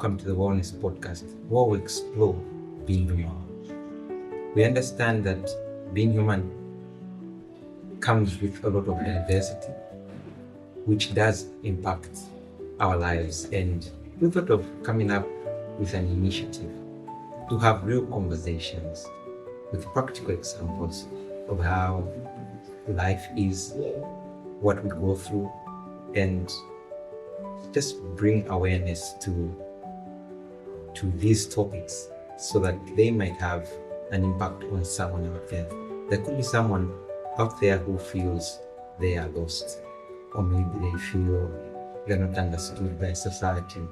welcome to the Wellness Podcast, where we explore being human. We understand that being human comes with a lot of diversity, which does impact our lives, and we thought of coming up with an initiative to have real conversations with practical examples of how life is, what we go through, and just bring awareness to these topics so that they might have an impact on someone out there. There could be someone out there who feels they are lost, or maybe they feel they're not understood by society.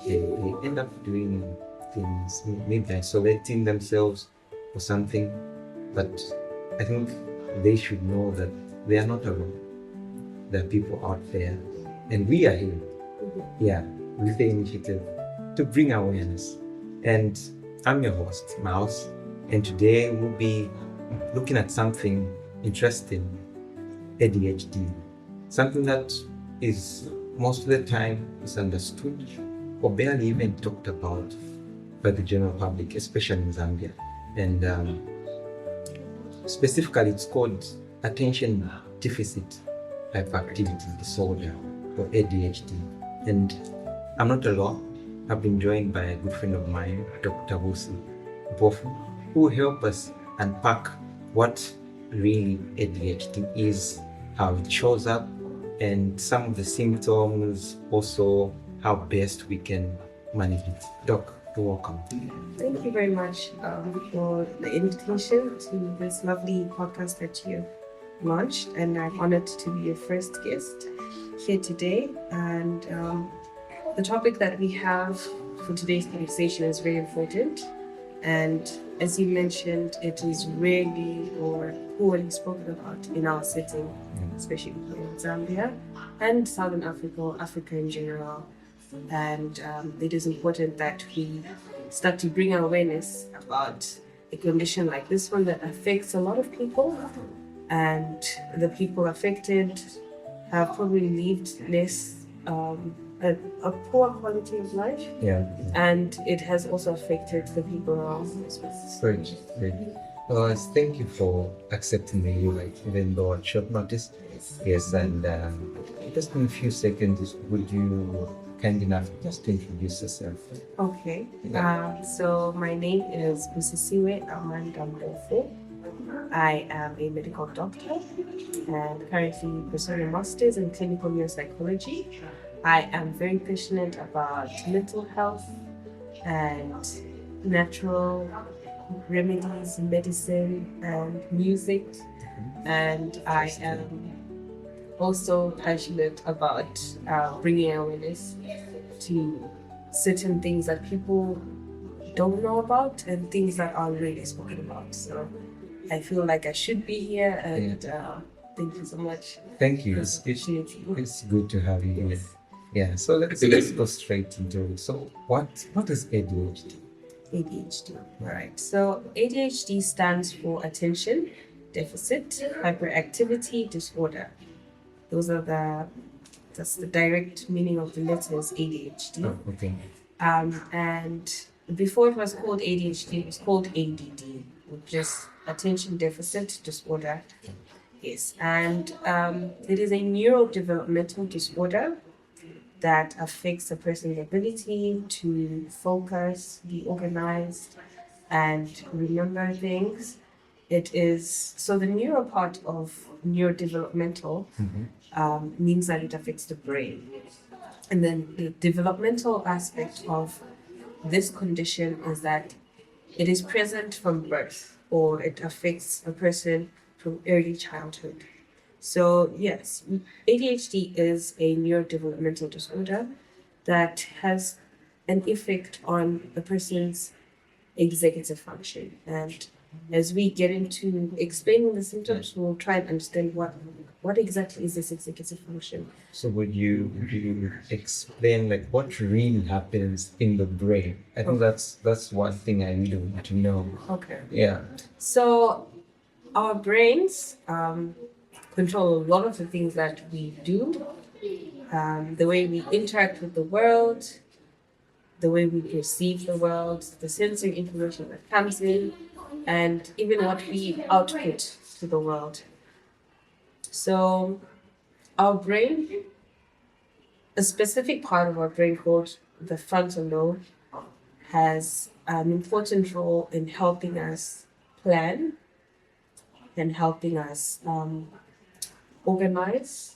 They end up doing things, maybe isolating themselves or something. But I think they should know that they are not alone. There are people out there, and we are here, with the initiative to bring awareness. And I'm your host, Mouse, and today we'll be looking at something interesting, ADHD, something that is most of the time misunderstood or barely even talked about by the general public, especially in Zambia. And specifically, it's called Attention Deficit Hyperactivity Disorder, or ADHD. And I'm not alone. I've been joined by a good friend of mine, Dr. Busi, both who will help us unpack what really ADHD is, how it shows up, and some of the symptoms, also how best we can manage it. Doc, you're welcome. Thank you very much for the invitation to this lovely podcast that you launched, and I'm honored to be your first guest here today. And the topic that we have for today's conversation is very important, and as you mentioned, it is rarely or poorly spoken about in our setting, especially in Zambia and Southern Africa, or Africa in general. And it is important that we start to bring awareness about a condition like this one that affects a lot of people, and the people affected have probably lived less a poor quality of life, and it has also affected the people around us. Great. Well, thank you for accepting the invite, even though at short notice. Yes, and just in a few seconds, would you kind enough just to introduce yourself? Okay. So my name is Busisiwe Amanda Mbofu. I am a medical doctor and currently pursuing a master's in clinical neuropsychology. I am very passionate about mental health and natural remedies, medicine, and music. And I am also passionate about bringing awareness to certain things that people don't know about and things that are really spoken about. So I feel like I should be here, and thank you so much. Thank you. It's good to have you here. Yeah, so let's go straight into it. So what is ADHD? ADHD. All right. So ADHD stands for Attention Deficit Hyperactivity Disorder. That's the direct meaning of the letters ADHD. Oh, okay. And before it was called ADHD, it was called ADD, which is Attention Deficit Disorder. Yes. And it is a neurodevelopmental disorder that affects a person's ability to focus, be organized, and remember things. It is so the neuro part of neurodevelopmental means that it affects the brain, and then the developmental aspect of this condition is that it is present from birth, or it affects a person from early childhood. So yes, ADHD is a neurodevelopmental disorder that has an effect on a person's executive function. And as we get into explaining the symptoms, we'll try and understand what exactly is this executive function. So would you explain like what really happens in the brain? I think that's one thing I really want to know. Okay. Yeah. So our brains control a lot of the things that we do, the way we interact with the world, the way we perceive the world, the sensory information that comes in, and even what we output to the world. So, our brain, a specific part of our brain called the frontal lobe, has an important role in helping us plan and helping us organize,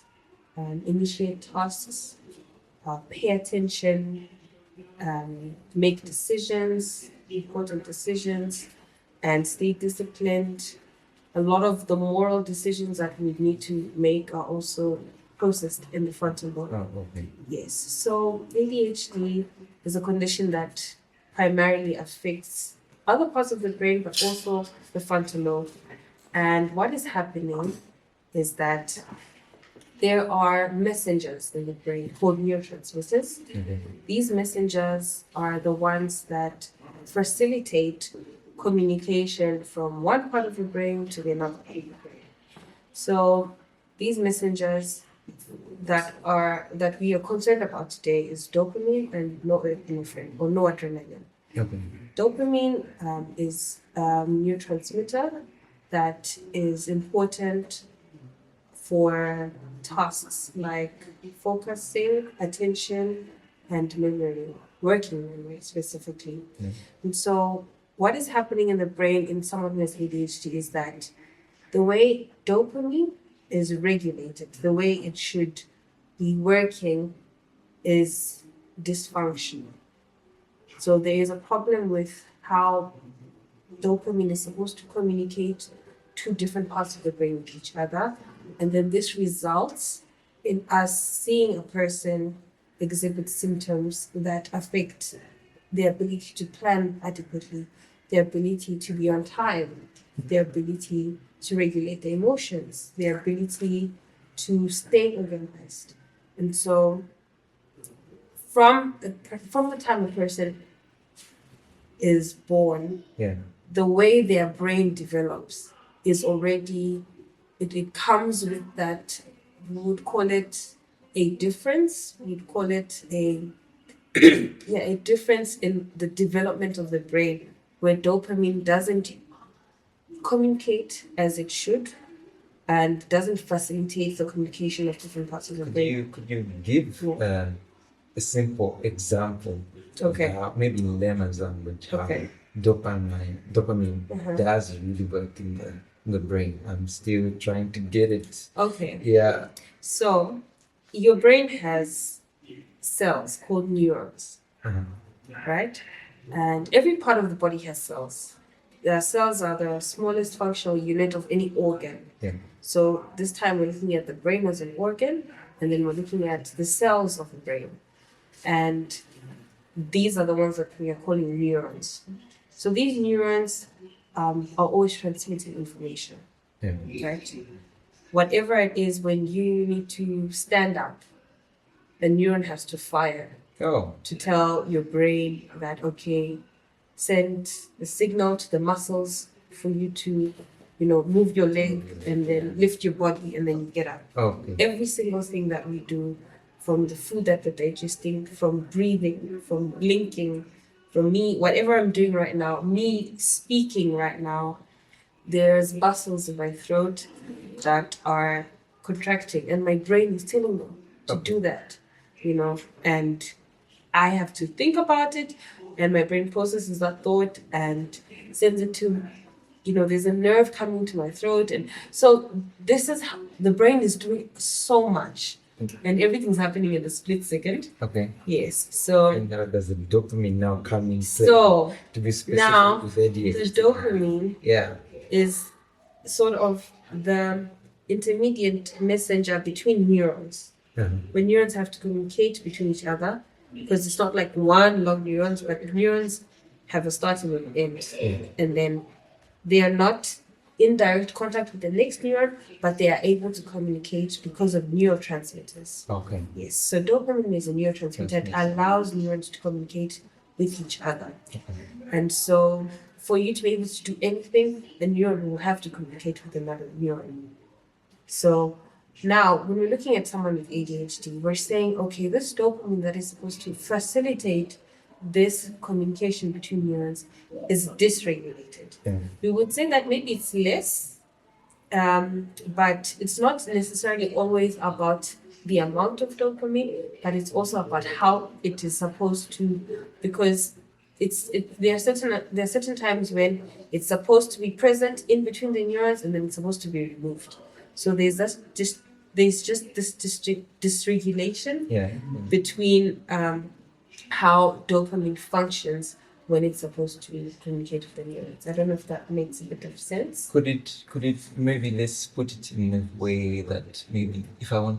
initiate tasks, pay attention, make decisions, important decisions, and stay disciplined. A lot of the moral decisions that we need to make are also processed in the frontal lobe. Oh, okay. Yes. So ADHD is a condition that primarily affects other parts of the brain, but also the frontal lobe. And what is happening is that there are messengers in the brain called neurotransmitters. These messengers are the ones that facilitate communication from one part of the brain to the another part of the brain. So these messengers that we are concerned about today is dopamine and norepinephrine or noradrenaline. Okay. Dopamine is a neurotransmitter that is important for tasks like focusing, attention, and memory, working memory specifically. And so, what is happening in the brain in someone who has ADHD is that the way dopamine is regulated, the way it should be working, is dysfunctional. So, there is a problem with how dopamine is supposed to communicate two different parts of the brain with each other. And then this results in us seeing a person exhibit symptoms that affect their ability to plan adequately, their ability to be on time, their ability to regulate their emotions, their ability to stay organized. And so from the time a person is born, Yeah. the way their brain develops is already, it comes with that, we would call it a difference, we'd call it a difference in the development of the brain where dopamine doesn't communicate as it should and doesn't facilitate the communication of different parts of the brain. Could you give a simple example? Okay. Of how, maybe in layman's language, how Okay. dopamine does really work in the brain. I'm still trying to get it. Okay. Yeah. So your brain has cells called neurons, right? And every part of the body has cells. The cells are the smallest functional unit of any organ. Yeah. So this time we're looking at the brain as an organ, and then we're looking at the cells of the brain. And these are the ones that we are calling neurons. So these neurons are always transmitting information, Yeah. right? Whatever it is, when you need to stand up, the neuron has to fire Oh. to tell your brain that, okay, send the signal to the muscles for you to, move your leg and then lift your body and then you get up. Okay. Every single thing that we do, from the food that we're digesting, from breathing, from blinking, from me, whatever I'm doing right now, me speaking right now, there's muscles in my throat that are contracting and my brain is telling me to do that, and I have to think about it and my brain processes that thought and sends it to, there's a nerve coming to my throat. And so this is how the brain is doing so much and everything's happening in a split second. Okay. Yes. So And now does the dopamine now come in? So to be specific now with ADHD. the dopamine Yeah. is sort of the intermediate messenger between neurons. When neurons have to communicate between each other, because it's not like one long neurons, but neurons have a start and an end. And then they are not in direct contact with the next neuron, but they are able to communicate because of neurotransmitters. Okay. Yes, so dopamine is a neurotransmitter that allows neurons to communicate with each other. And so for you to be able to do anything, the neuron will have to communicate with another neuron. So now, when we're looking at someone with ADHD, we're saying, okay, this dopamine that is supposed to facilitate this communication between neurons is dysregulated. We would say that maybe it's less, but it's not necessarily always about the amount of dopamine, but it's also about how it is supposed to, because there are certain times when it's supposed to be present in between the neurons and then it's supposed to be removed. So there's just this dysregulation Yeah. between how dopamine functions when it's supposed to communicate with the neurons. I don't know if that makes a bit of sense. Could it maybe, let's put it in a way that maybe if I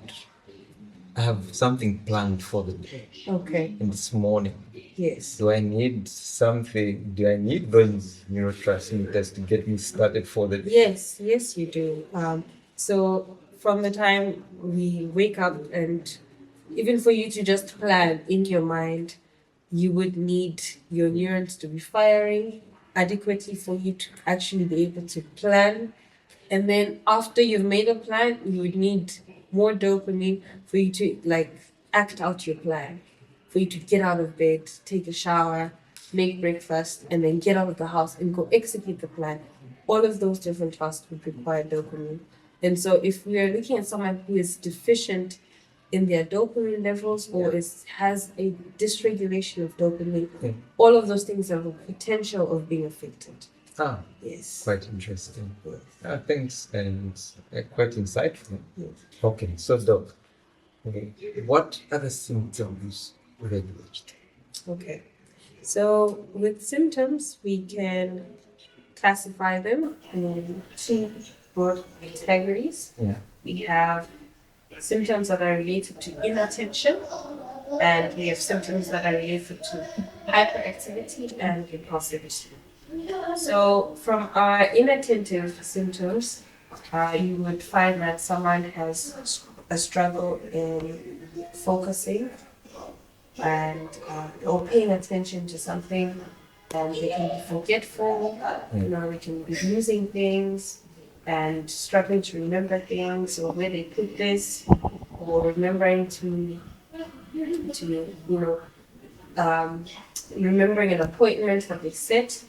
have something planned for the day Okay. in this morning, Yes. do I need those neurotransmitters to get me started for the day? Yes, you do. So from the time we wake up, and even for you to just plan in your mind, you would need your neurons to be firing adequately for you to actually be able to plan. And then after you've made a plan, you would need more dopamine for you to like act out your plan, for you to get out of bed, take a shower, make breakfast, and then get out of the house and go execute the plan. All of those different tasks would require dopamine. And so if we are looking at someone who is deficient in their dopamine levels or has a dysregulation of dopamine, all of those things have a potential of being affected. Yes. Quite interesting. Yes. Thanks, and quite insightful. Yes. Okay, so Doc, what are the symptoms of ADHD? Okay. So with symptoms, we can classify them in two broad categories. Yeah. We have symptoms that are related to inattention, and we have symptoms that are related to hyperactivity and impulsivity. So from our inattentive symptoms, you would find that someone has a struggle in focusing and or paying attention to something, and they can be forgetful, they can be losing things and struggling to remember things or where they put this, or remembering remembering an appointment that they set,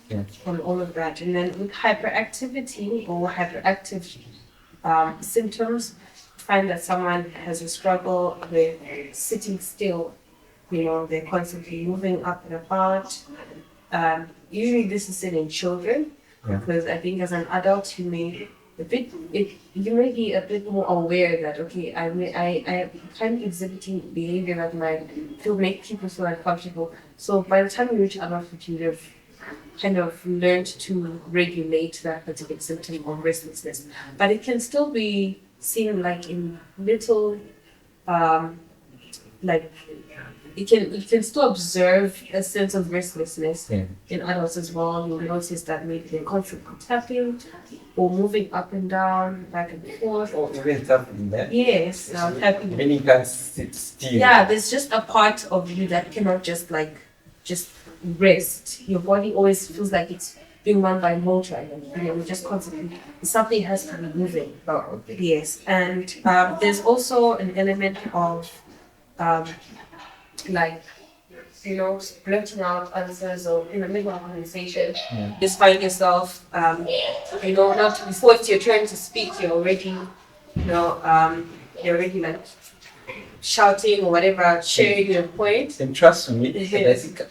and all of that. And then with hyperactivity or hyperactive symptoms, find that someone has a struggle with sitting still. They're constantly moving up and about. Usually this is seen in children, because I think as an adult you may be a bit more aware that I kind of exhibiting behavior that might make people feel uncomfortable. So by the time you reach adulthood, you have kind of learned to regulate that particular symptom of restlessness. But it can still be seen like in little you can still observe a sense of restlessness in adults as well. You'll notice that maybe they're constantly tapping or moving up and down, back and forth. Or even tapping that? Yes, tapping. Many can't sit still. Yeah, there's just a part of you that cannot just rest. Your body always feels like it's being run by a motor, and just constantly something has to be moving. Oh, okay. Yes, and there's also an element of blurting out answers, or in the middle of a conversation, just find yourself, not before it's your turn to speak, you're already like shouting or whatever, sharing your point. And trust me,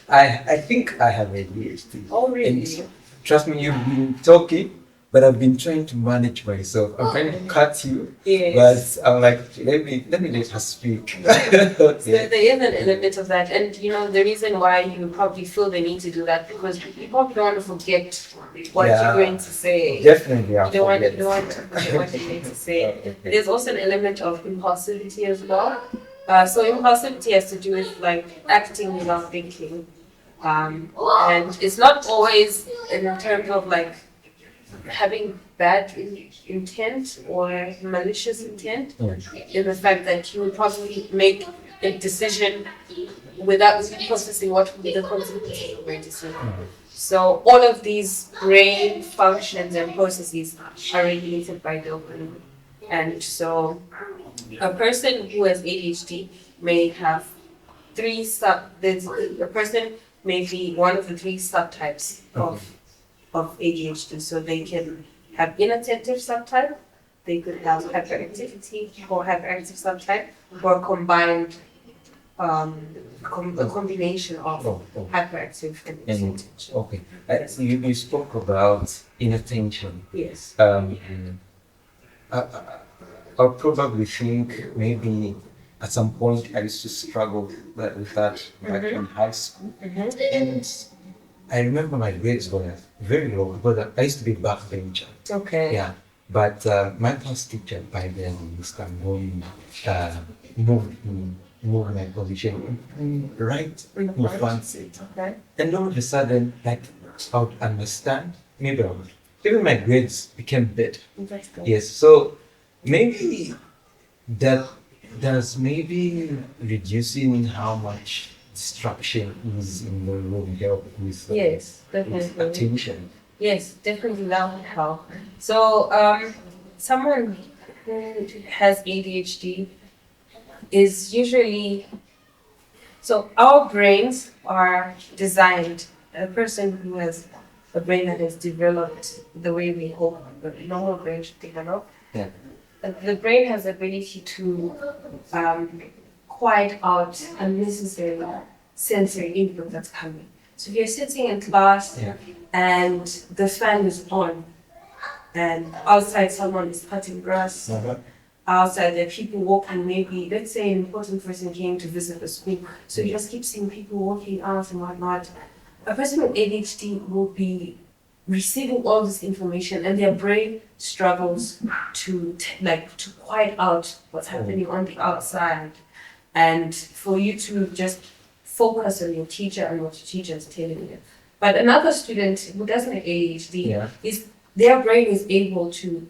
I think I have ADHD. Oh, really? And trust me, you've been talking, but I've been trying to manage myself. I'm trying to cut you, but I'm like, let me let her speak. So there is an element of that, and the reason why you probably feel the need to do that, because you probably don't want to forget what you're going to say. Definitely, you don't want to forget what you're going to say. There's also an element of impulsivity as well. So impulsivity has to do with like acting without thinking, and it's not always in terms of like having bad intent or malicious intent, in the fact that you would probably make a decision without processing what would be the consequences of your decision. So all of these brain functions and processes are regulated by dopamine. And so a person who has ADHD may have there's a person maybe one of the three subtypes of ADHD. So they can have inattentive subtype, they could have hyperactivity or hyperactive subtype, or combined a combination of hyperactive and inattention. Okay. You spoke about inattention. Yes. I probably think maybe at some point I used to struggle with that back in high school. And I remember my grades were very low because I used to be backbencher. Okay. Yeah. But my class teacher by then, Mr. Ngoni, moved my position right in front seat. Okay. And all of a sudden, like, I would understand, maybe even my grades became better. Interesting. Yes, so maybe maybe reducing how much distraction is in the room help with, Yes, with definitely. attention. Yes, definitely that would help. So, someone who has ADHD is usually, so our brains are designed, a person who has a brain that is developed the way we hope a normal brain should develop. Yeah. The brain has the ability to quiet out unnecessary sensory input that's coming. So if you're sitting in class and the fan is on, and outside someone is cutting grass, outside there are people walking, maybe, let's say an important person came to visit the school, so you just keep seeing people walking out and whatnot. A person with ADHD will be receiving all this information and their brain struggles to quiet out what's happening on the outside, and for you to just focus on your teacher and what your teacher is telling you. But another student who doesn't have ADHD is their brain is able to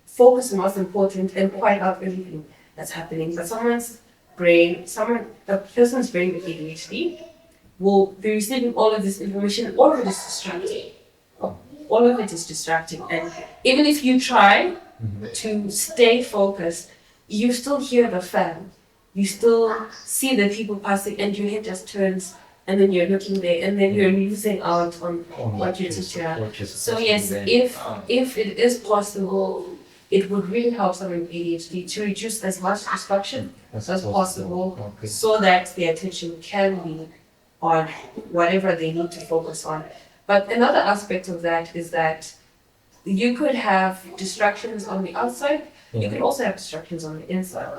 focus on what's important and quiet out everything that's happening. But a person's brain with ADHD will be receiving all of this information, all of it is distracting. All of it is distracting. And even if you try to stay focused, you still hear the fan. You still see the people passing and your head just turns and then you're looking there and then you're losing out on what your teacher. So yes, if it is possible, it would really help someone with ADHD to reduce as much distraction as possible so that their attention can be on whatever they need to focus on. But another aspect of that is that you could have distractions on the outside, you could also have distractions on the inside.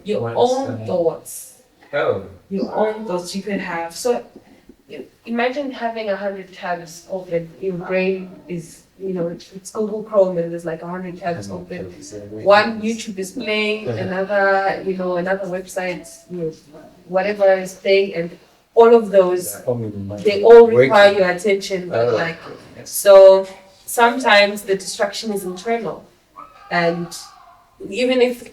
Your own thoughts. Your own thoughts you could have. So imagine having 100 tabs open. Your brain is, it's Google Chrome and there's like 100 tabs open. One, YouTube is playing, another, another website, whatever is playing, and all of those, they all require your attention. So sometimes the distraction is internal. And even if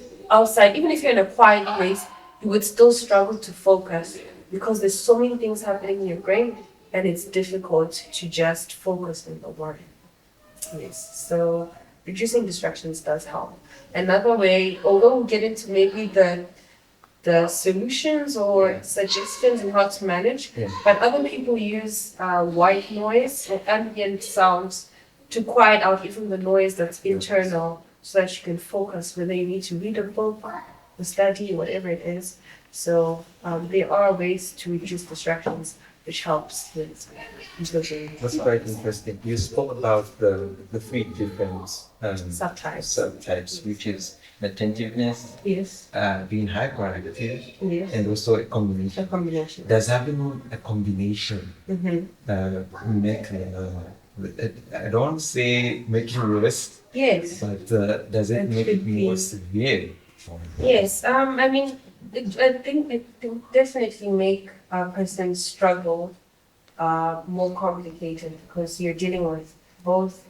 you're in a quiet place, you would still struggle to focus because there's so many things happening in your brain and it's difficult to just focus on the one. Yes, so reducing distractions does help. Another way, although we'll get into maybe the solutions or suggestions on how to manage, but other people use white noise or ambient sounds to quiet out even the noise that's internal so that you can focus whether you need to read a book, or study, whatever it is. So there are ways to reduce distractions which helps with That's quite interesting. You spoke about the three different subtypes, which is attentiveness, being hyperactive, and also a combination. Does having a combination make I don't want to say make you worse, but does it make it more severe? Yes, I think it can definitely make a person struggle more complicated because you're dealing with both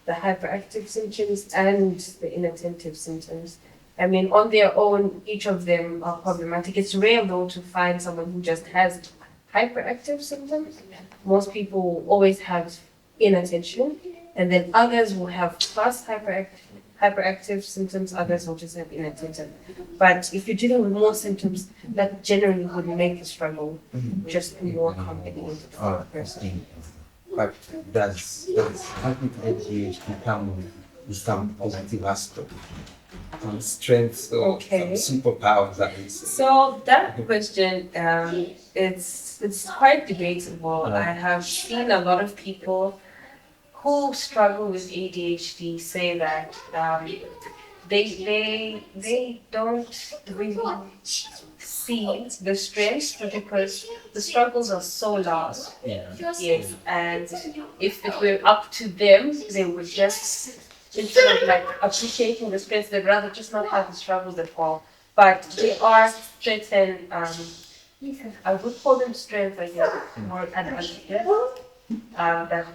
the hyperactive symptoms and the inattentive symptoms. On their own, each of them are problematic. It's rare though to find someone who just has hyperactive symptoms. Most people always have inattention, and then others will have fast hyperactive symptoms, others will just have inattention. But if you're dealing with more symptoms, that generally would make the struggle just more complicated for the person. But does having ADHD come with some positive aspect, some strengths or some superpowers that we see? So that question, it's quite debatable. I have seen a lot of people who struggle with ADHD say that they don't really see the stress because the struggles are so loud. Yes, and if it were up to them, they would just, instead of like appreciating the stress, they'd rather just not have the struggles at all. But there are certain, I would call them strengths, I guess, more advantages that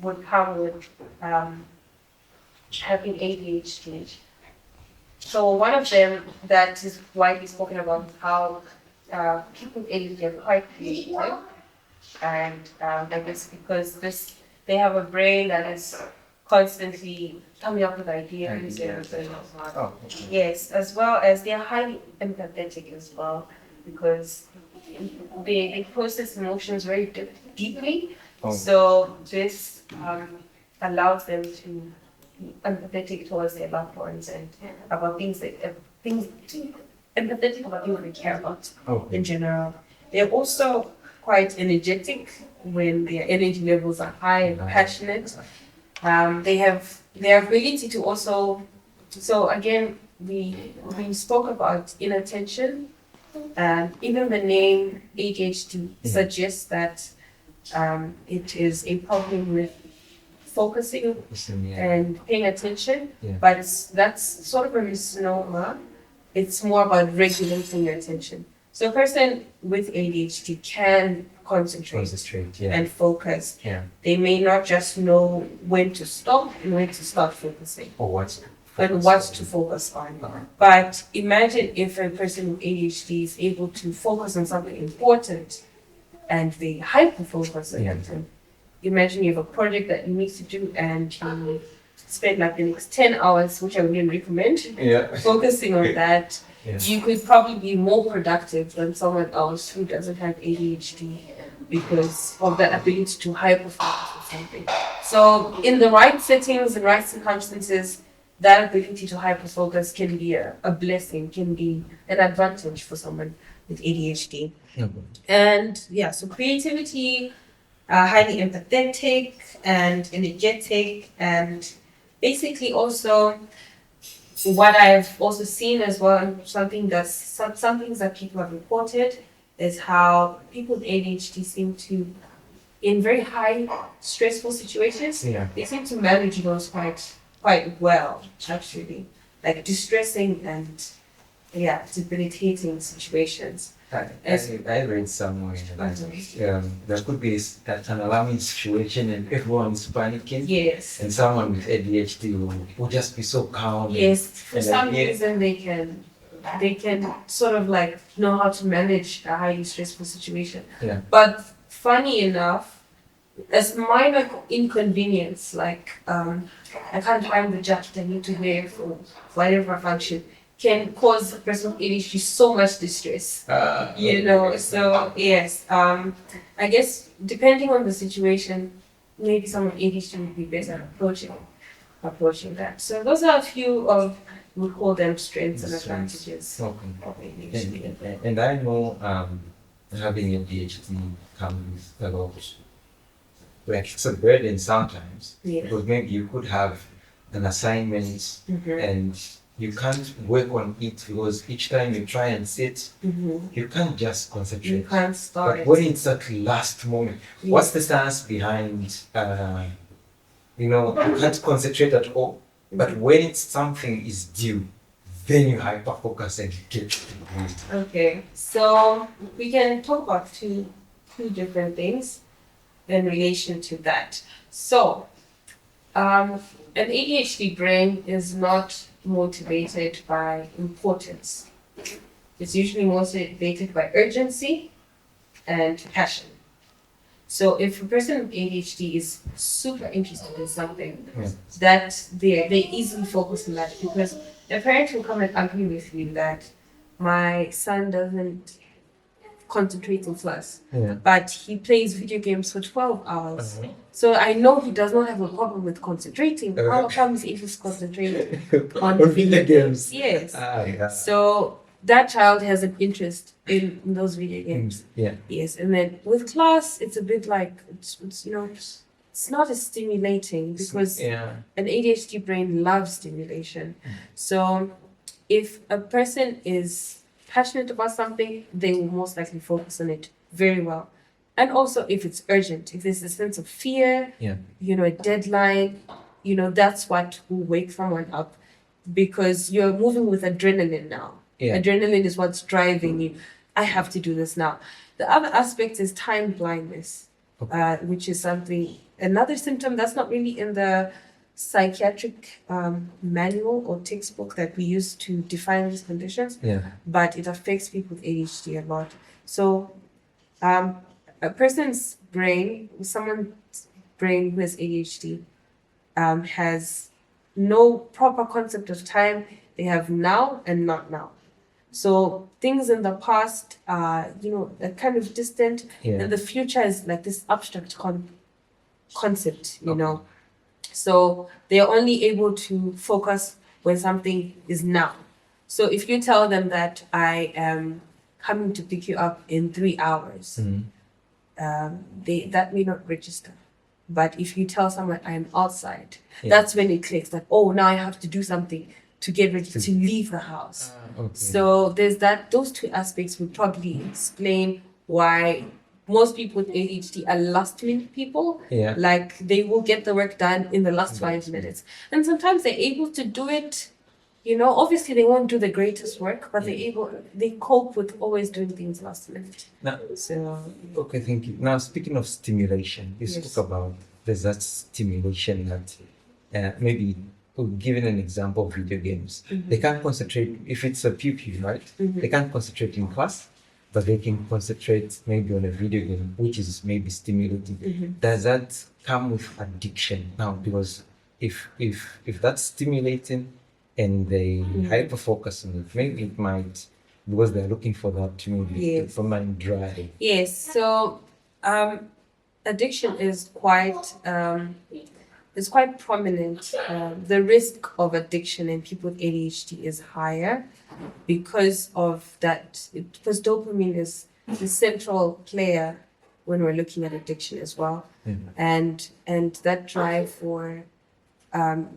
would come with having ADHD. So one of them that is widely spoken about is how people with ADHD are quite creative, and I guess because they have a brain that is constantly coming up with ideas and yes, as well as they are highly empathetic as well because they process emotions very deeply. So this allows them to be empathetic towards their loved ones and about things empathetic about things they care about in general. They're also quite energetic when their energy levels are high and passionate. They have their ability to also. So again, we spoke about inattention. Even the name ADHD suggests that it is a problem with focusing and paying attention, but that's sort of a misnomer. It's more about regulating your attention. So a person with ADHD can concentrate and focus. They may not just know when to stop and when to start focusing. Or what to focus on. But imagine if a person with ADHD is able to focus on something important and they hyper focus on it. Imagine you have a project that you need to do and you spend like the next 10 hours, which I wouldn't recommend, focusing on that. You could probably be more productive than someone else who doesn't have ADHD because of the ability to hyper focus on something. So in the right settings and right circumstances, that ability to hyper focus can be a blessing, can be an advantage for someone with ADHD. And so creativity, highly empathetic and energetic, and basically also what I've also seen as well, and some things that people have reported is how people with ADHD seem to, in very high stressful situations, they seem to manage those quite well, actually, like distressing and debilitating situations. I read somewhere that there could be an alarming situation and everyone is panicking. Yes. And someone with ADHD will just be so calm. Yes. For some reason they can sort of like know how to manage a highly stressful situation. But funny enough, as minor inconvenience, like I can't find the jacket I need to wear for whatever function, can cause a person with ADHD so much distress. So yes, I guess depending on the situation, maybe someone with ADHD would be better approaching that. So those are a few of, we call them strengths and advantages of ADHD. And I know having ADHD comes with a lot. Like it's a burden sometimes, because maybe you could have an assignment and you can't work on it because each time you try and sit, you can't just concentrate. You can't start. But when it's at last moment, what's the science behind, you can't concentrate at all, but when it's something is due, then you hyper focus and get it. Okay, so we can talk about two different things in relation to that. So, an ADHD brain is not motivated by importance. It's usually motivated by urgency and passion. So if a person with ADHD is super interested in something, Yeah. that they easily focus on that, because a parent will come and agree with you that my son doesn't concentrate in class, Yeah. but he plays video games for 12 hours. Uh-huh. So I know he does not have a problem with concentrating. How come he's able to concentrate on video games? Yes. Yeah. So that child has an interest in those video games. Yeah. Yes, and then with class, it's a bit like it's it's not as stimulating, because Yeah. an ADHD brain loves stimulation. So if a person is passionate about something, they will most likely focus on it very well. And also, if it's urgent, if there's a sense of fear, Yeah. a deadline, that's what will wake someone up, because you're moving with adrenaline now. Yeah. Adrenaline is what's driving you. I have to do this now. The other aspect is time blindness, which is another symptom that's not really in the psychiatric manual or textbook that we use to define these conditions, but it affects people with ADHD a lot. So, a person's brain, someone's brain who has ADHD, has no proper concept of time. They have now and not now. So things in the past are, are kind of distant, and the future is like this abstract concept, So they are only able to focus when something is now. So if you tell them that I am coming to pick you up in 3 hours, that may not register. But if you tell someone I am outside, that's when it clicks, like, oh, now I have to do something to get ready to leave the house. So there's those two aspects would probably explain why most people with ADHD are last minute people. Like, they will get the work done in the last 5 minutes. And sometimes they're able to do it, obviously they won't do the greatest work, but they cope with always doing things last minute. Now, So okay, thank you. Now, speaking of stimulation, you spoke about there's that stimulation that maybe given an example of video games, they can't concentrate if it's a pupil, right? They can't concentrate in class, but they can concentrate maybe on a video game, which is maybe stimulating. Does that come with addiction now? Because if that's stimulating and they hyper focus on it, maybe it might, because they're looking for that to maybe keep their mind dry. Yes. So addiction is quite prominent. The risk of addiction in people with ADHD is higher because of that. Because dopamine is the central player when we're looking at addiction as well, and that drive for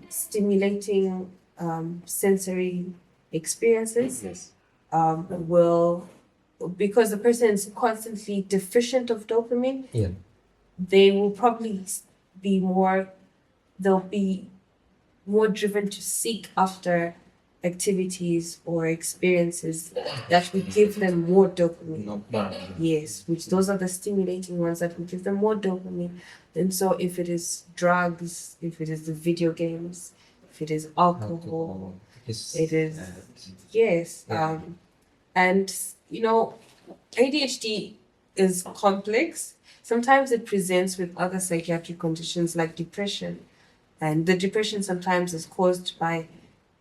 stimulating sensory experiences will, because the person is constantly deficient of dopamine, they will probably they'll be more driven to seek after activities or experiences that will give them more dopamine. Yes, which those are the stimulating ones that will give them more dopamine. And so if it is drugs, if it is the video games, if it is alcohol, it is and ADHD is complex. Sometimes it presents with other psychiatric conditions like depression, and the depression sometimes is caused by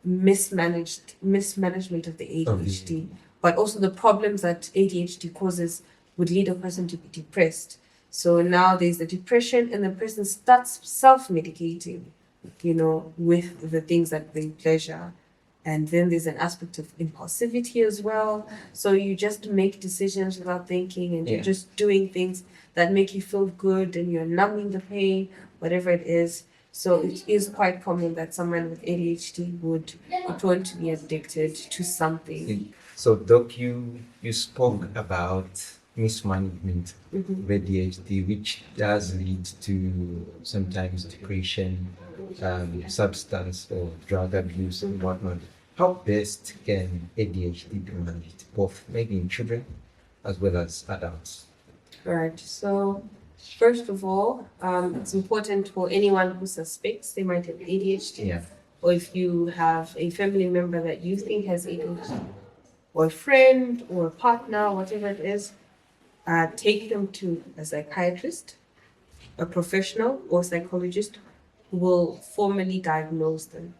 mismanagement of the ADHD, but also the problems that ADHD causes would lead a person to be depressed. So now there's the depression, and the person starts self-medicating, with the things that bring pleasure. And then there's an aspect of impulsivity as well. So you just make decisions without thinking, and you're just doing things that make you feel good, and you're numbing the pain, whatever it is. So it is quite common that someone with ADHD would be prone to be addicted to something. So, Doc, you spoke about mismanagement of ADHD, which does lead to sometimes depression, substance or drug abuse and whatnot. How best can ADHD be managed, both maybe in children as well as adults? Right. So, first of all, it's important for anyone who suspects they might have ADHD, or if you have a family member that you think has ADHD, or a friend or a partner, whatever it is, take them to a psychiatrist a professional or psychologist who will formally diagnose them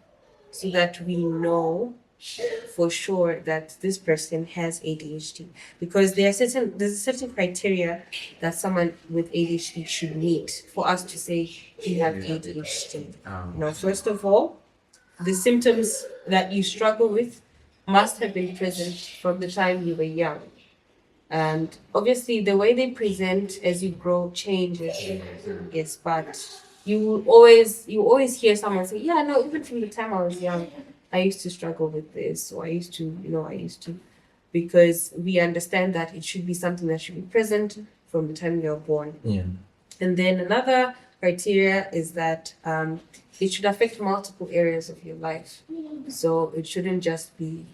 so that we know for sure that this person has ADHD, because there's a certain criteria that someone with ADHD should meet for us to say you have ADHD. First of all, the symptoms that you struggle with must have been present from the time you were young. And obviously, the way they present as you grow changes. Yes, but you always hear someone say, "Yeah, no, even from the time I was young, I used to struggle with this, or I used to," because we understand that it should be something that should be present from the time you're born. Yeah. And then another criteria is that it should affect multiple areas of your life. So it shouldn't just be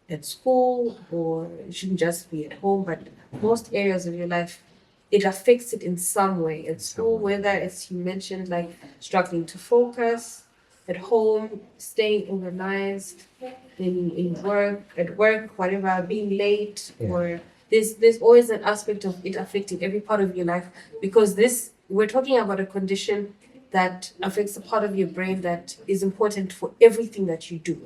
at school, or it shouldn't just be at home, but most areas of your life, it affects it in some way. At school, whether it's, you mentioned, like struggling to focus, at home, staying organized, at work, whatever, being late, Yeah. or there's always an aspect of it affecting every part of your life, because we're talking about a condition that affects a part of your brain that is important for everything that you do.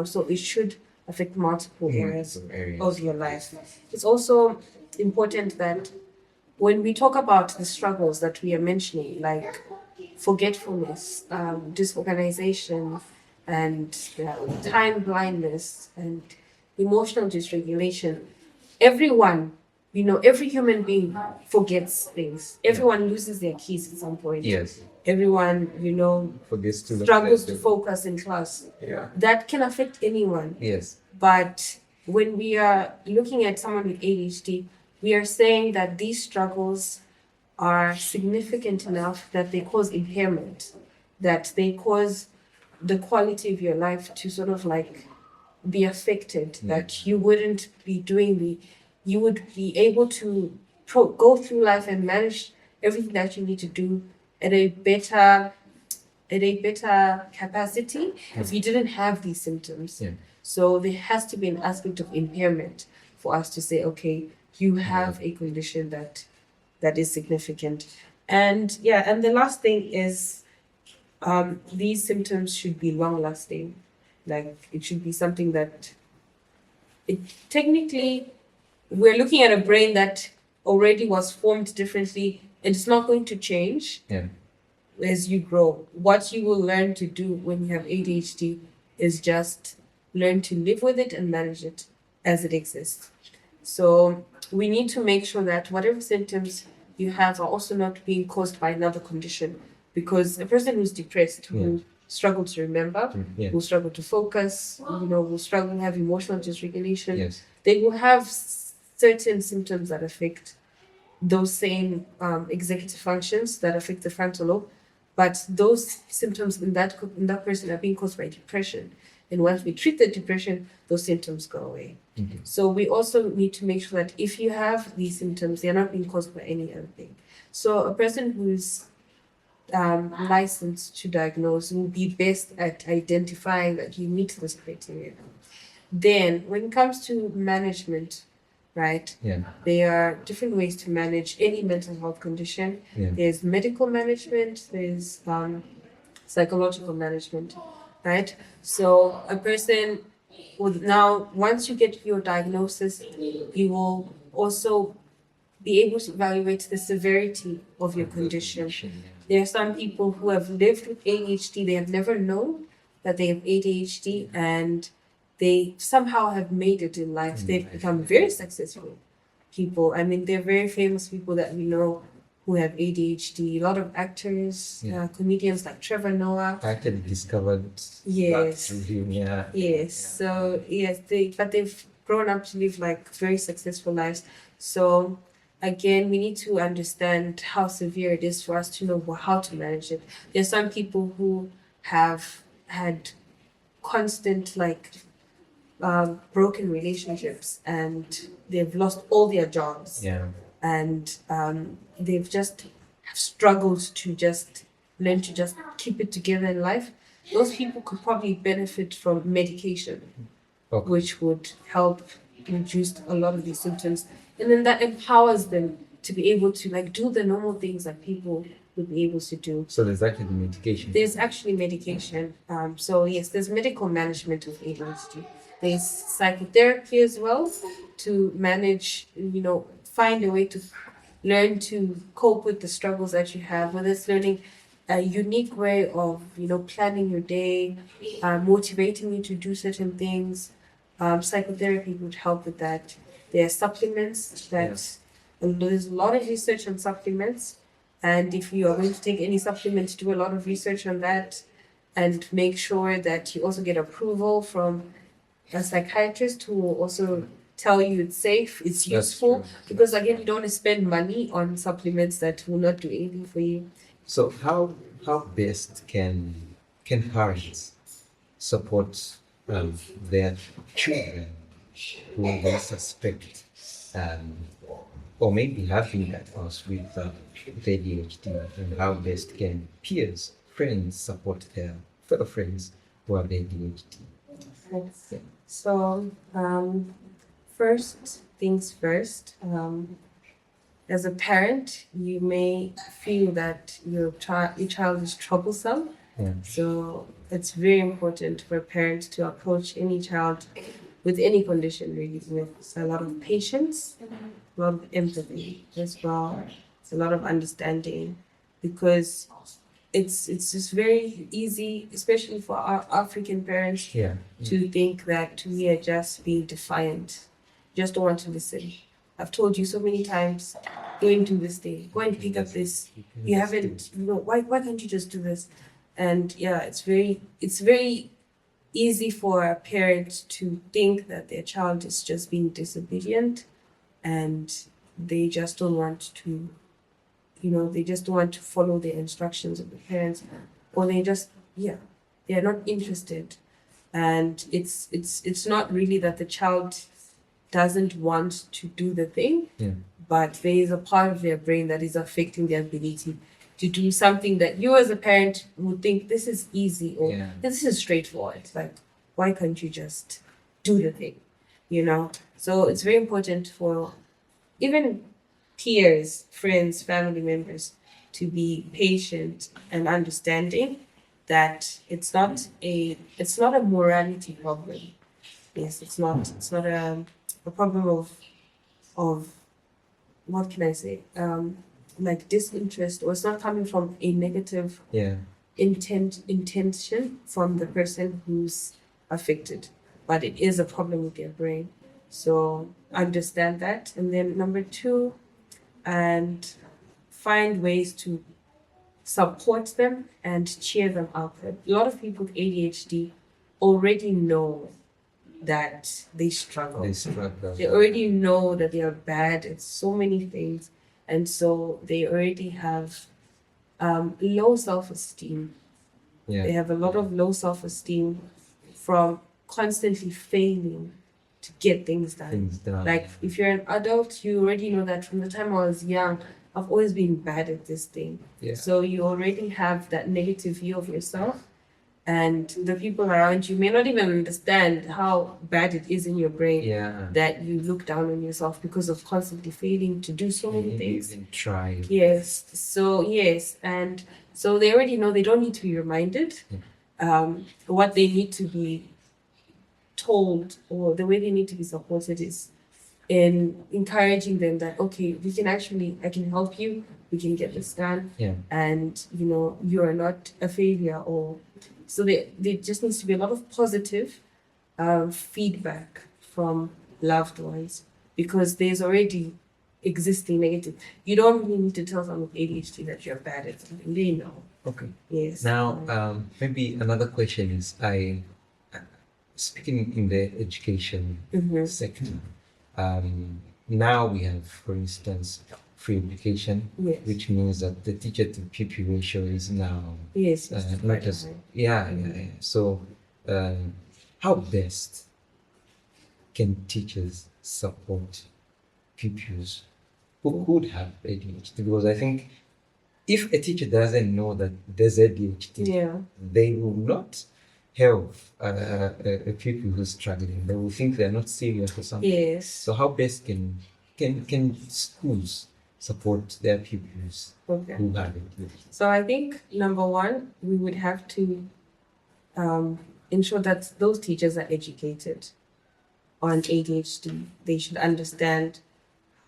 So it should affect multiple areas of your life. It's also important that when we talk about the struggles that we are mentioning, like forgetfulness, disorganization, and time blindness, and emotional dysregulation, everyone, every human being forgets things. Everyone loses their keys at some point. Yes. Everyone, Forgets to struggles to focus in class. Yeah. That can affect anyone. Yes. But when we are looking at someone with ADHD, we are saying that these struggles are significant enough that they cause impairment, that they cause the quality of your life to sort of like be affected, that you wouldn't be you would be able to go through life and manage everything that you need to do at a better capacity if you didn't have these symptoms. Yeah. So there has to be an aspect of impairment for us to say, okay, you have a condition that is significant. And the last thing is these symptoms should be long lasting. Like it should be something that technically we're looking at a brain that already was formed differently, and it's not going to change. Yeah. As you grow. What you will learn to do when you have ADHD is just learn to live with it and manage it as it exists. So we need to make sure that whatever symptoms you have are also not being caused by another condition. Because a person who's depressed, who struggle to remember, will struggle to focus, will struggle to have emotional dysregulation, Yes. they will have certain symptoms that affect those same executive functions that affect the frontal lobe, but those symptoms in that person are being caused by depression. And once we treat the depression, those symptoms go away. Mm-hmm. So we also need to make sure that if you have these symptoms, they're not being caused by any other thing. So a person who's licensed to diagnose will be best at identifying that you meet this criteria. Then, when it comes to management, right? Yeah. There are different ways to manage any mental health condition. Yeah. There's medical management, there's psychological management, right? So a person would now, once you get your diagnosis, you will also be able to evaluate the severity of your condition. There are some people who have lived with ADHD, they have never known that they have ADHD, and they somehow have made it in life. They've become very successful people. I mean, they're very famous people that we know who have ADHD. A lot of actors, comedians like Trevor Noah. I actually discovered Yes. that through him. Yeah. Yes. So yes, they've grown up to live like very successful lives. So again, we need to understand how severe it is for us to know how to manage it. There's some people who have had constant broken relationships, and they've lost all their jobs. Yeah. And they've just struggled to just learn to just keep it together in life. Those people could probably benefit from medication, which would help reduce a lot of these symptoms. And then that empowers them to be able to like do the normal things that people would be able to do. So there's actually medication. There's actually medication. So yes, there's medical management of ADHD. There's psychotherapy as well to manage, find a way to learn to cope with the struggles that you have, whether it's learning a unique way of, planning your day, motivating you to do certain things. Psychotherapy would help with that. There are supplements that there's a lot of research on supplements. And if you are going to take any supplements, do a lot of research on that and make sure that you also get approval from a psychiatrist who will also tell you it's safe, it's useful. Because again, you don't want to spend money on supplements that will not do anything for you. So how best can parents support their children who they suspect or maybe have been diagnosed with ADHD, and how best can peers, friends support their fellow friends who have ADHD? So, first things first, as a parent, you may feel that your child is troublesome. Yeah. So it's very important for a parent to approach any child with any condition really with a lot of patience, a lot of empathy as well, it's a lot of understanding, because it's just very easy, especially for our African parents, to think that we are just being defiant, just don't want to listen. I've told you so many times, go and do this thing, go and pick up this. You haven't, why can't you just do this? And yeah, it's very easy for a parent to think that their child is just being disobedient and they just don't want to, they just don't want to follow the instructions of the parents, or they just, they're not interested. And it's not really that the child doesn't want to do the thing, but there is a part of their brain that is affecting their ability to do something that you as a parent would think this is easy or this is straightforward. Like, why can't you just do the thing? So it's very important for even peers, friends, family members to be patient and understanding that it's not a morality problem. Yes, it's not a problem of what can I say? Like disinterest, or it's not coming from a negative intention from the person who's affected, but it is a problem with their brain. So understand that, and then number two, and find ways to support them and cheer them up. A lot of people with ADHD already know that they struggle. They already know that they are bad at so many things, and so they already have low self-esteem. They have a lot of low self-esteem from constantly failing to get things done. Like if you're an adult, you already know that from the time I was young, I've always been bad at this thing. So you already have that negative view of yourself, and the people around you may not even understand how bad it is in your brain that you look down on yourself because of constantly failing to do so many things. Even try. And so they already know they don't need to be reminded. What they need to be told, or the way they need to be supported, is in encouraging them that, okay, I can help you, we can get this done, and you are not a failure. Or so there just needs to be a lot of positive feedback from loved ones, because there's already existing negative. You don't really need to tell someone with ADHD that you're bad at something. They know. Okay. Yes. Now, maybe another question is, speaking in the education sector, now we have, for instance, free education, which means that the teacher to pupil ratio is now not just So, how best can teachers support pupils who could have ADHD? Because I think if a teacher doesn't know that there's ADHD, they will not help a pupil who's struggling. They will think they're not serious or something. Yes. So how best can schools support their pupils Okay. who have it? So I think number one, we would have to ensure that those teachers are educated on ADHD. They should understand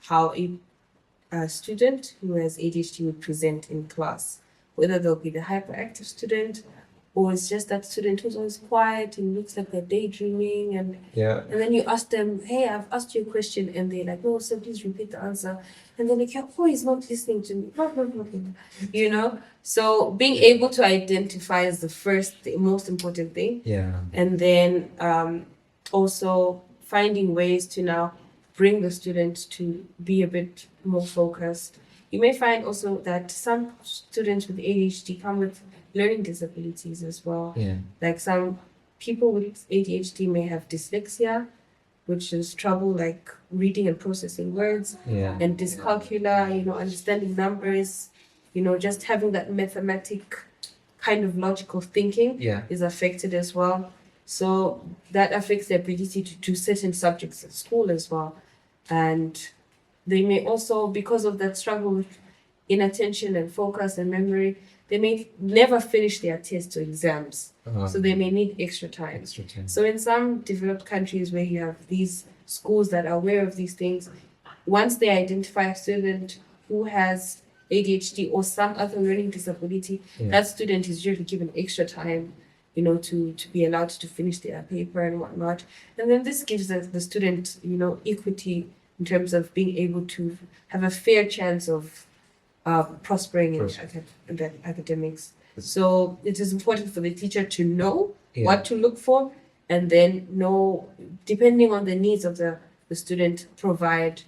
how a student who has ADHD would present in class, whether they'll be the hyperactive student or it's just that student who's always quiet and looks like they're daydreaming and then you ask them, hey, I've asked you a question, and they're like, no, so please repeat the answer. And then like, oh, he's not listening to me. Blah, blah, blah, blah. You know? So being able to identify is the most important thing. Yeah. And then also finding ways to now bring the students to be a bit more focused. You may find also that some students with ADHD come with learning disabilities as well. Yeah. Like some people with ADHD may have dyslexia, which is trouble like reading and processing words, and dyscalculia, understanding numbers, just having that mathematic kind of logical thinking is affected as well. So that affects their ability to do certain subjects at school as well. And they may also, because of that struggle with inattention and focus and memory, they may never finish their tests or exams. So they may need extra time. So in some developed countries where you have these schools that are aware of these things, once they identify a student who has ADHD or some other learning disability, that student is usually given extra time, to be allowed to finish their paper and whatnot. And then this gives the student, equity in terms of being able to have a fair chance of prospering in academics. So it is important for the teacher to know what to look for, and then know, depending on the needs of the student, provide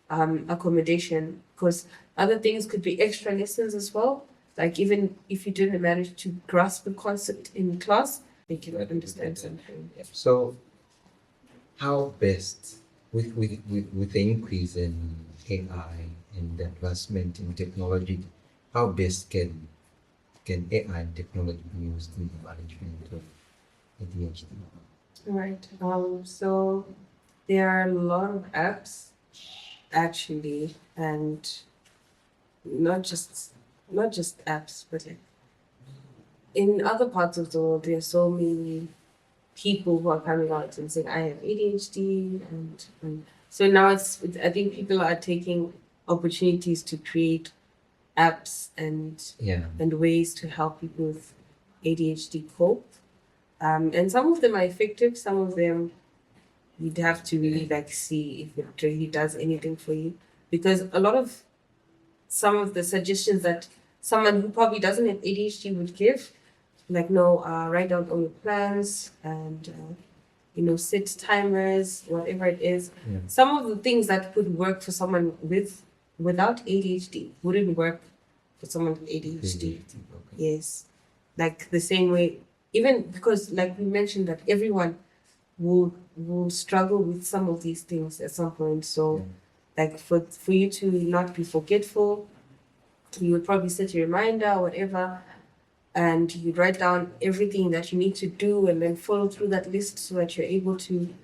accommodation. Because other things could be extra lessons as well. Like even if you didn't manage to grasp the concept in class, they cannot understand something. So how best, with the increase in AI and the advancement in technology, how best can AI and technology be used in the management of ADHD? Right. So there are a lot of apps actually, and not just apps, but like in other parts of the world, there are so many people who are coming out and saying, I have ADHD, and so now I think people are taking opportunities to create apps and ways to help people with ADHD cope. And some of them are effective, some of them you'd have to really like see if it really does anything for you. Because a lot of some of the suggestions that someone who probably doesn't have ADHD would give, like write down all your plans and set timers, whatever it is. Some of the things that could work for someone without ADHD wouldn't work for someone with ADHD. Yes, like the same way, even because like we mentioned that everyone will struggle with some of these things at some point. So like for you to not be forgetful, you would probably set a reminder or whatever, and you write down everything that you need to do and then follow through that list so that you're able to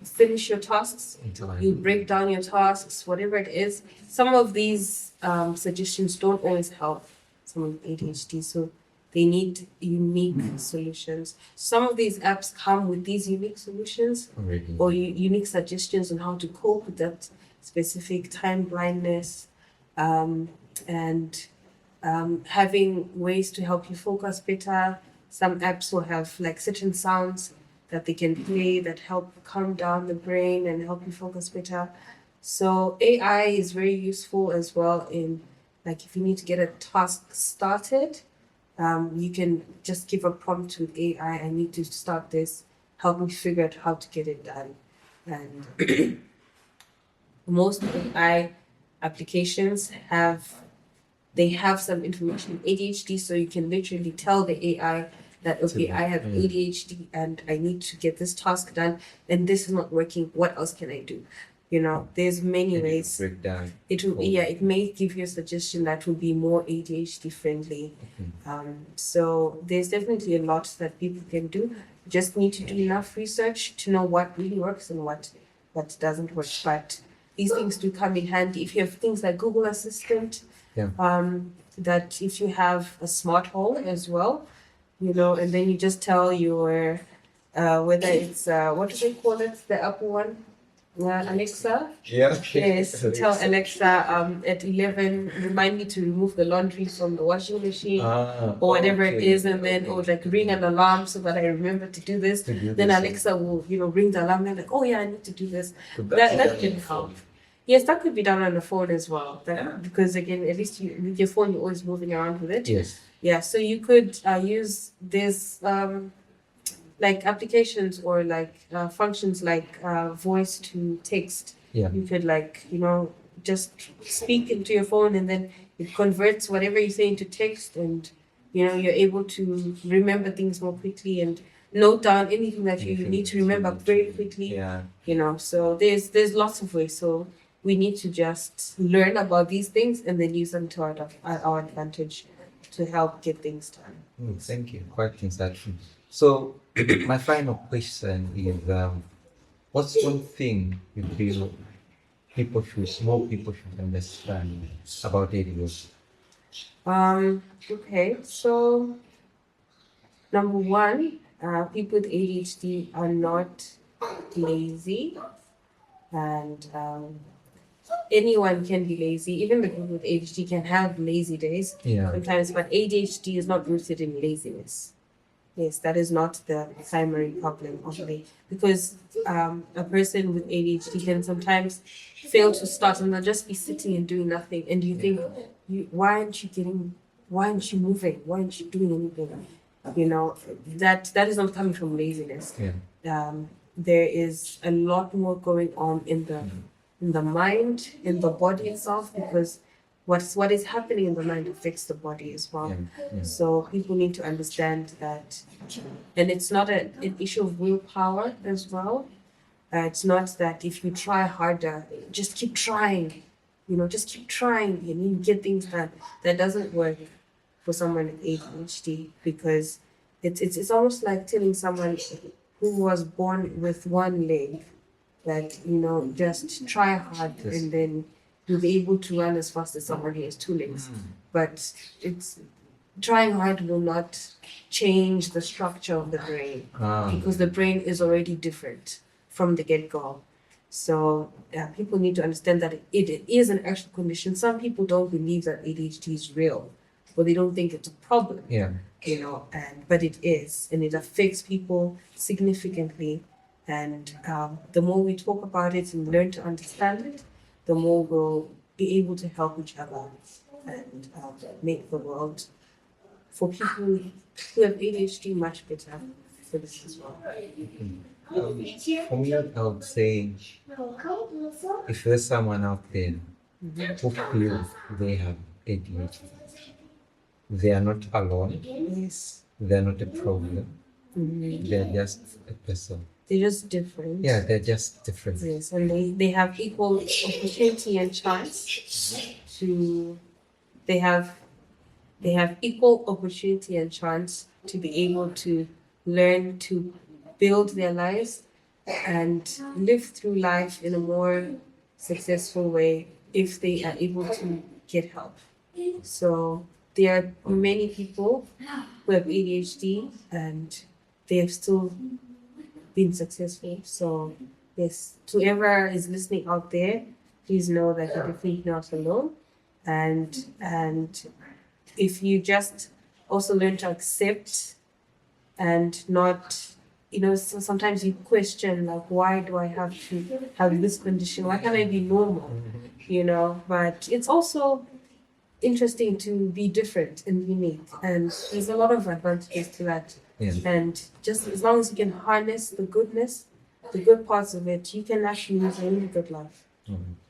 finish your tasks. You break down your tasks, whatever it is. Some of these suggestions don't always help someone with ADHD, so they need unique solutions. Some of these apps come with these unique solutions or unique suggestions on how to cope with that specific time blindness, and having ways to help you focus better. Some apps will have like certain sounds that they can play that help calm down the brain and help you focus better. So AI is very useful as well in like if you need to get a task started, you can just give a prompt to AI, I need to start this, help me figure out how to get it done. And most AI applications have some information in ADHD, so you can literally tell the AI that, okay, I have ADHD and I need to get this task done and this is not working, what else can I do? There's many ways. It may give you a suggestion that will be more ADHD friendly. So there's definitely a lot that people can do. You just need to do enough research to know what really works and what doesn't work. But these things do come in handy. If you have things like Google Assistant, Yeah. that if you have a smart home as well, and then you just tell your whether it's what do they call it, the Apple one, Alexa. Yeah. Yes, tell Alexa at 11, remind me to remove the laundry from the washing machine or whatever it is, and then or like ring an alarm so that I remember to do this. Then Alexa will ring the alarm and like, oh yeah, I need to do this. That can help. Yes, that could be done on the phone as well. Because again, at least with your phone, you're always moving around with it. Yes. Yeah, so you could use this like applications or like functions like voice to text. Yeah. You could like just speak into your phone and then it converts whatever you say into text, and you're able to remember things more quickly and note down anything that you need to remember very quickly. Yeah. So there's lots of ways. So we need to just learn about these things and then use them to our advantage to help get things done. Thank you. Quite insightful. So my final question is, what's one thing you feel more people should understand about ADHD? Okay, so number one, people with ADHD are not lazy, and anyone can be lazy. Even the people with ADHD can have lazy days sometimes, but ADHD is not rooted in laziness. Yes, that is not the primary problem of it, because a person with ADHD can sometimes fail to start and they'll just be sitting and doing nothing. And you think, why aren't you moving? Why aren't you doing anything? That is not coming from laziness. There is a lot more going on in the mind, in the body itself, because what is happening in the mind affects the body as well. So people need to understand that, and it's not an issue of willpower as well. It's not that if you try harder, just keep trying, just keep trying and you get things done. That doesn't work for someone with ADHD, because it's almost like telling someone who was born with one leg that just try hard and then you'll be able to run as fast as someone who has two legs. But it's trying hard will not change the structure of the brain, because the brain is already different from the get-go. So people need to understand that it is an actual condition. Some people don't believe that ADHD is real, or they don't think it's a problem. But it is, and it affects people significantly. And the more we talk about it and learn to understand it, the more we'll be able to help each other and make the world for people who have ADHD much better for this as well. For me, I would say, if there's someone out there who feels they have ADHD, they are not alone. Yes. They're not a problem. They're just a person. They're just different. Yeah, they're just different. Yes, and they have equal opportunity and chance to. They have equal opportunity and chance to be able to learn to build their lives and live through life in a more successful way if they are able to get help. So there are many people who have ADHD and they have still been successful. So yes, whoever is listening out there, please know that you're definitely not alone. And if you just also learn to accept and not, so sometimes you question, like, why do I have to have this condition? Why can't I be normal? But it's also interesting to be different and unique. And there's a lot of advantages to that. Yeah. And just as long as you can harness the goodness, the good parts of it, you can actually live a really good life.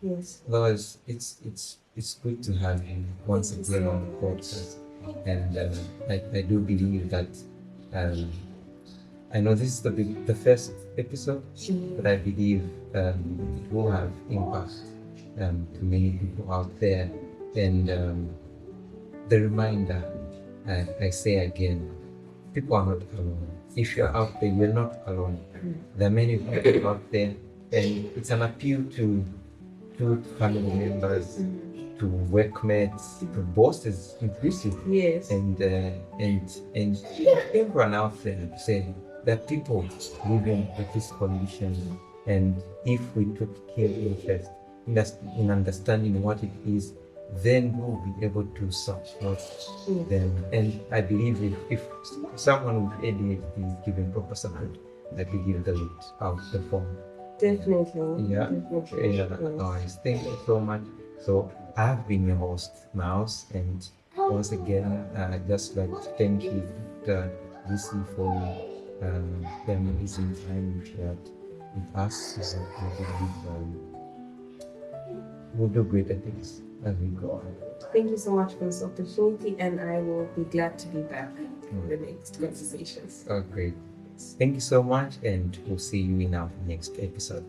Yes. Otherwise, it's good to have you once again on the podcast. And I do believe that I know this is the first episode, but I believe it will have impact to many people out there. And the reminder, I say again, people are not alone. If you're out there, you're not alone. There are many people out there, and it's an appeal to to family members, to workmates, to bosses, inclusive, Yes. and everyone out there. Say there are people living with this condition, and if we took keen interest in understanding what it is, then we'll be able to support them. And I believe if someone with ADHD is given proper support, I believe they would outperform. Definitely. Yeah. Definitely. Yeah. Nice. Thank you so much. So I've been your host, Mouse, and once again, I'd just like to thank you, Lucy, for the amazing time you shared with us. I believe we'll do greater things as we go on. Thank you so much for this opportunity, and I will be glad to be back for the next conversations. Oh, great. Thank you so much, and we'll see you in our next episode.